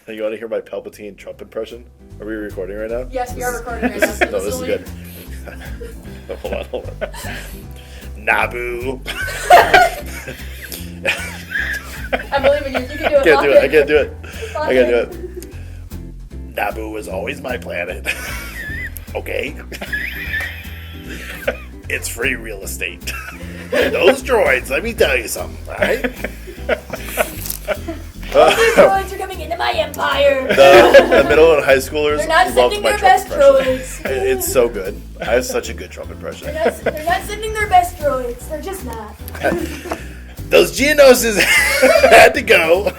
You want to hear my Palpatine Trump impression? Are we recording right now? Yes, we are recording right now. No, this is good. Hold on. Naboo. I believe in you. You can do it. I can't do it. Fuck I can't do it. it. Naboo is always my planet. Okay. It's free real estate. Those droids, let me tell you something, alright? These droids are coming into my empire. The middle and high schoolers They're not loved sending my their Trump best impression. droids. It's so good. I have such a good Trump impression. They're not sending their best droids. They're just not. Those Geonoses had to go.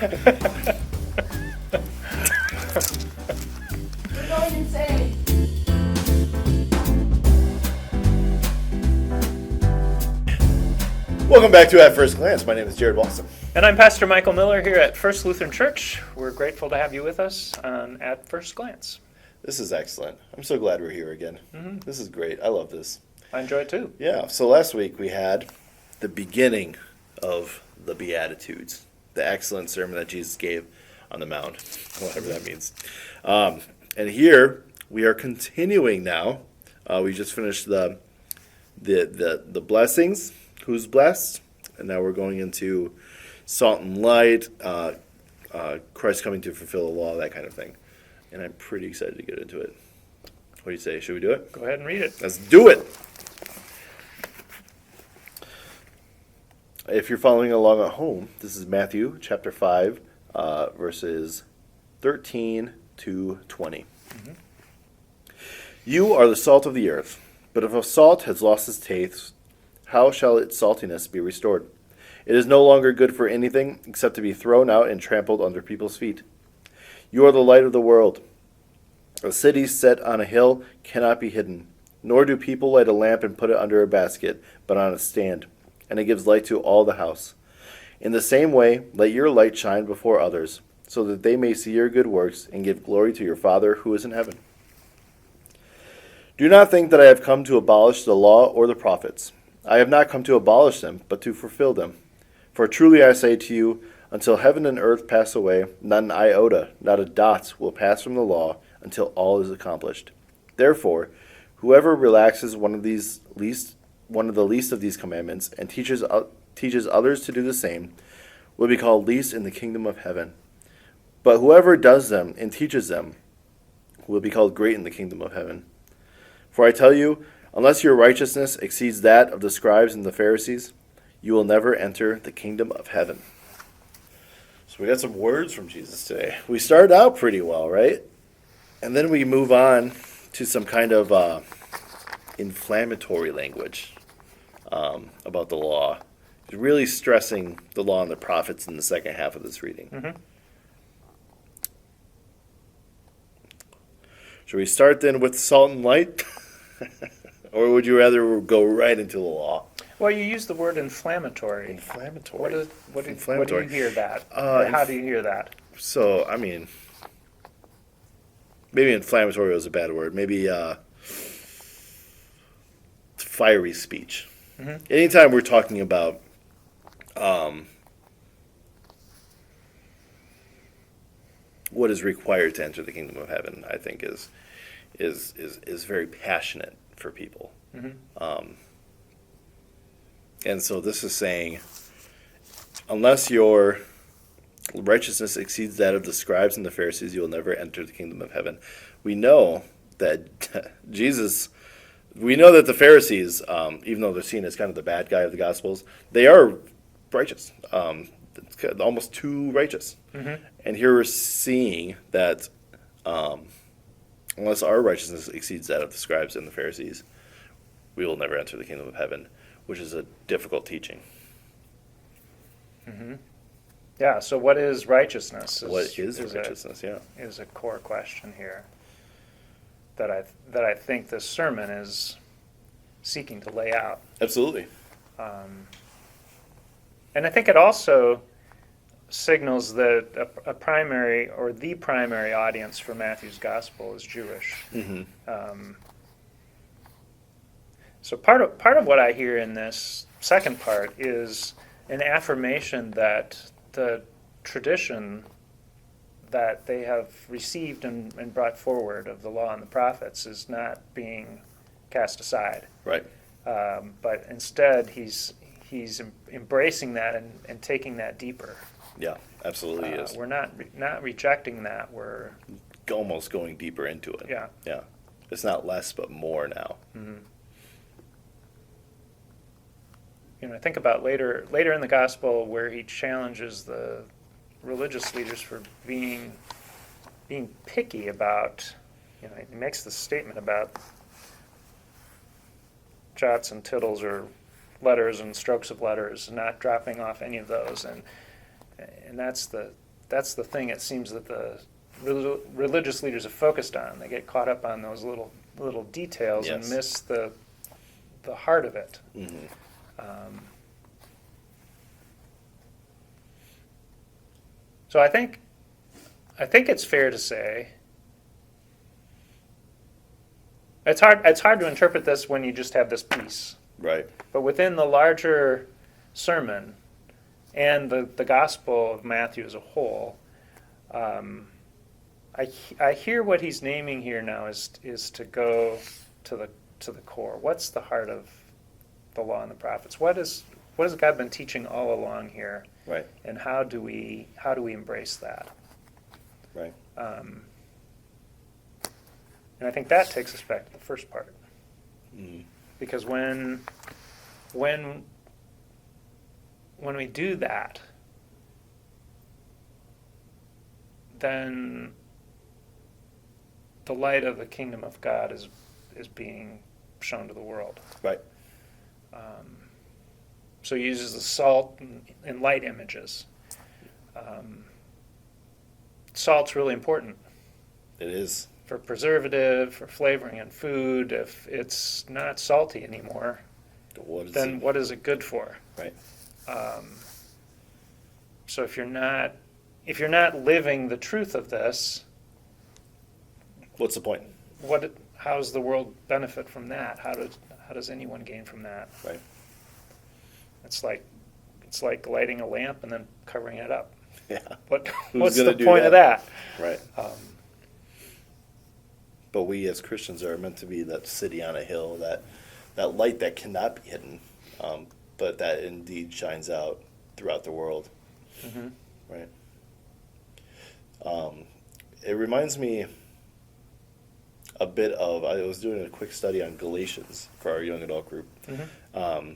We're going insane. Welcome back to At First Glance. My name is Jared Walston. And I'm Pastor Michael Miller here at First Lutheran Church. We're grateful to have you with us on At First Glance. This is excellent. I'm so glad we're here again. This is great. I love this. I enjoy it too. Yeah, so last week we had the beginning of the Beatitudes, the excellent sermon that Jesus gave on the Mount, whatever that means. And here we are continuing now. We just finished the blessings, who's blessed, and now we're going into salt and light, Christ coming to fulfill the law, that kind of thing. And I'm pretty excited to get into it. What do you say? Should we do it? Go ahead and read it. Let's do it! If you're following along at home, this is Matthew chapter 5, verses 13 to 20. You are the salt of the earth, but if a salt has lost its taste, how shall its saltiness be restored? It is no longer good for anything except to be thrown out and trampled under people's feet. You are the light of the world. A city set on a hill cannot be hidden, nor do people light a lamp and put it under a basket, but on a stand, and it gives light to all the house. In the same way, let your light shine before others, so that they may see your good works and give glory to your Father who is in heaven. Do not think that I have come to abolish the law or the prophets. I have not come to abolish them, but to fulfill them. For truly I say to you, until heaven and earth pass away, not an iota, not a dot will pass from the law until all is accomplished. Therefore, whoever relaxes one of the least of these commandments and teaches others to do the same will be called least in the kingdom of heaven. But whoever does them and teaches them will be called great in the kingdom of heaven. For I tell you, unless your righteousness exceeds that of the scribes and the Pharisees, you will never enter the kingdom of heaven. So we got some words from Jesus today. We started out pretty well, right? And then we move on to some kind of inflammatory language about the law. He's really stressing the law and the prophets in the second half of this reading. Should we start then with salt and light? Or would you rather go right into the law? Well, you use the word inflammatory. Inflammatory. What do Inflammatory. you hear that? How do you hear that? So, I mean, maybe inflammatory was a bad word. Maybe fiery speech. Anytime we're talking about what is required to enter the kingdom of heaven, I think is very passionate for people. And so this is saying, unless your righteousness exceeds that of the scribes and the Pharisees, you will never enter the kingdom of heaven. We know that the Pharisees, even though they're seen as kind of the bad guy of the Gospels, they are righteous, almost too righteous. And here we're seeing that unless our righteousness exceeds that of the scribes and the Pharisees, we will never enter the kingdom of heaven, which is a difficult teaching. Yeah, so what is righteousness? What is righteousness? Is a core question here that I think this sermon is seeking to lay out. Absolutely. And I think it also signals that a primary or the primary audience for Matthew's gospel is Jewish. So part of what I hear in this second part is an affirmation that the tradition that they have received and brought forward of the law and the prophets is not being cast aside. Right. But instead, he's embracing that and taking that deeper. Yeah, absolutely is. We're not rejecting that. We're Almost going deeper into it. yeah. Yeah. It's not less, but more now. Mm-hmm. I think about later in the gospel where he challenges the religious leaders for being picky about. He makes this statement about jots and tittles or letters and strokes of letters, not dropping off any of those, and that's the thing it seems that the religious leaders are focused on. They get caught up on those little details and Yes. miss the heart of it. Mm-hmm. So I think it's fair to say it's hard to interpret this when you just have this piece. Right. But within the larger sermon and the Gospel of Matthew as a whole, I hear what he's naming here now is to go to the core. What's the heart of the law and the prophets? What has God been teaching all along here? Right. And how do we embrace that? Right. And I think that takes us back to the first part. Mm-hmm. Because when we do that, then the light of the kingdom of God is being shown to the world. Right. So he uses the salt and light images. Salt's really important It is. for preservative, for flavoring in food. If it's not salty anymore, then what is it good for? Right. So if you're not living the truth of this, What's the point? how does the world benefit from that? How does anyone gain from that? Right. It's like lighting a lamp and then covering it up. Yeah. What's gonna the do point of that? Right. But we as Christians are meant to be that city on a hill, that light that cannot be hidden, but that indeed shines out throughout the world. Mm-hmm. Right. It reminds me a bit of, I was doing a quick study on Galatians for our young adult group. Mm-hmm.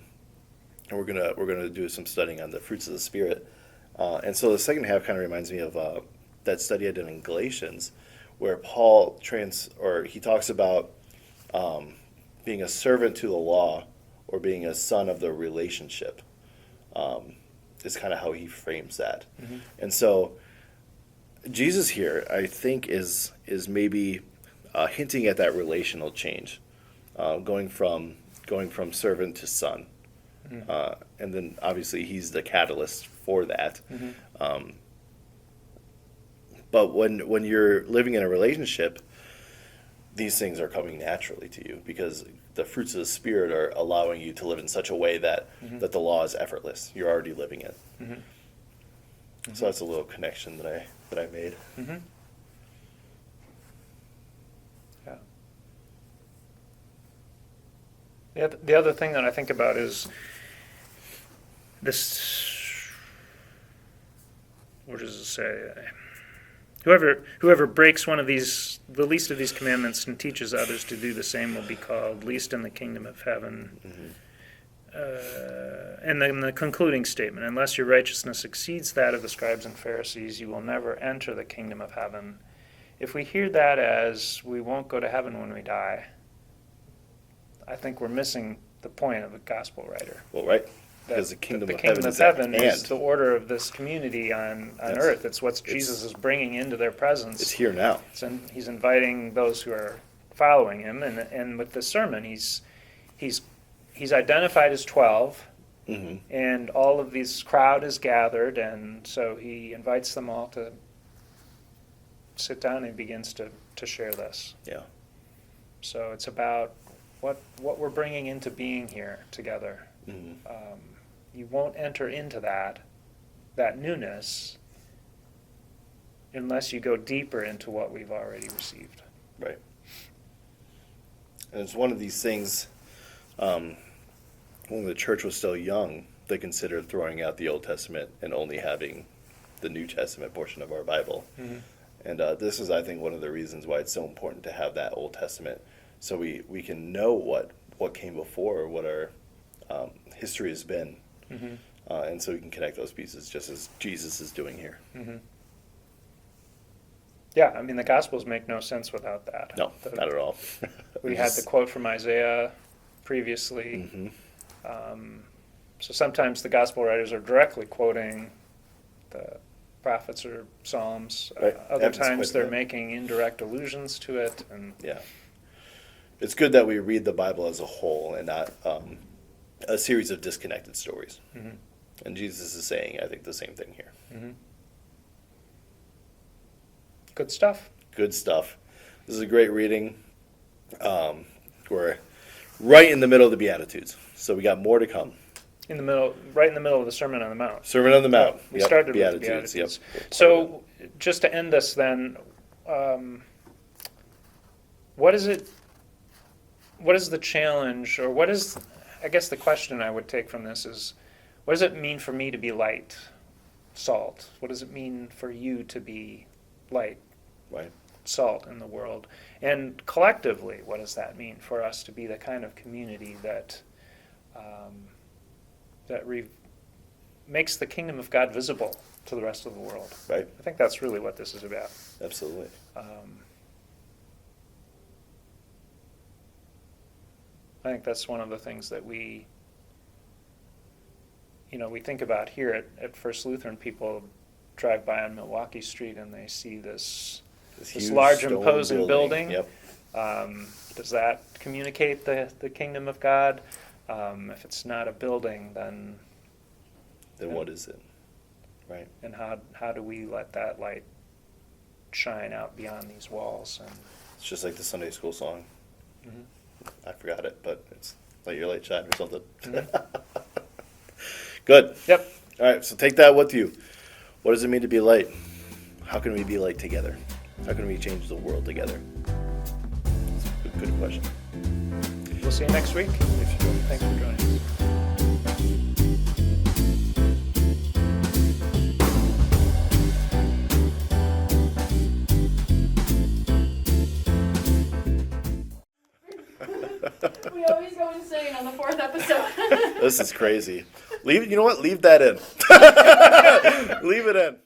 And we're gonna do some studying on the fruits of the Spirit. And so the second half kind of reminds me of that study I did in Galatians, where Paul he talks about being a servant to the law or being a son of the relationship. Is kind of how he frames that. Mm-hmm. And so Jesus here, I think, is maybe hinting at that relational change, going from servant to son. Mm-hmm. And then obviously he's the catalyst for that. Mm-hmm. But when you're living in a relationship, these things are coming naturally to you because the fruits of the Spirit are allowing you to live in such a way that, Mm-hmm. that the law is effortless. You're already living it. Mm-hmm. So that's a little connection that I made. Mm-hmm. Yeah. The other thing that I think about is this. What does it say? Whoever breaks one of these, the least of these commandments, and teaches others to do the same will be called least in the kingdom of heaven. Mm-hmm. And then the concluding statement: unless your righteousness exceeds that of the scribes and Pharisees, you will never enter the kingdom of heaven. If we hear that as we won't go to heaven when we die, I think we're missing the point of the gospel writer. Well, right. That Because the kingdom the of kingdom heaven of is at heaven is hand. the order of this community on Yes. earth. It's what Jesus is bringing into their presence. It's here now. He's inviting those who are following him, and with this sermon, he's identified as 12, Mm-hmm. and all of this crowd is gathered, and so he invites them all to sit down and begins to share this. Yeah. So it's about what we're bringing into being here together. Mm-hmm. You won't enter into that newness unless you go deeper into what we've already received. Right. And it's one of these things, when the church was still young, they considered throwing out the Old Testament and only having the New Testament portion of our Bible. Mhm. And this is, I think, one of the reasons why it's so important to have that Old Testament, so we can know what came before, what our history has been, Mhm. and so we can connect those pieces, just as Jesus is doing here. Mhm. Yeah, I mean, the Gospels make no sense without that. No, not at all. We had the quote from Isaiah previously. Hmm. So sometimes the Gospel writers are directly quoting the prophets or Psalms. Right. Other Happens times quite a they're bit. making indirect allusions to it. And Yeah. It's good that we read the Bible as a whole and not a series of disconnected stories. Mhm. And Jesus is saying, I think, the same thing here. Mhm. Good stuff. Good stuff. This is a great reading. We're right in the middle of the Beatitudes, so we got more to come. Right in the middle of the Sermon on the Mount. Sermon on the Mount. We Yep, started with the Beatitudes. Beatitudes. Yep. So, just to end this then, what is it? What is the challenge, or what is? I guess the question I would take from this is, what does it mean for me to be light, salt? What does it mean for you to be light, Right. salt in the world? And collectively, what does that mean for us to be the kind of community that makes the kingdom of God visible to the rest of the world? Right. I think that's really what this is about. Absolutely. I think that's one of the things that we think about here at First Lutheran. People drive by on Milwaukee Street and they see this Huge large stone imposing building. Yep. Does that communicate the kingdom of God? If it's not a building, then What is it? Right. and how do we let that light shine out beyond these walls? And It's just like the Sunday school song. Mhm. I forgot it, but it's Let Your Light Shine or something. Mhm. Good. Yep. All right, so take that with you. What does it mean to be light? How can we be light together? How can we change the world together? It's a good question. We'll see you next week. Thanks for joining us. We always go insane on the 4th episode. This is crazy. You know what? Leave that in. Leave it in.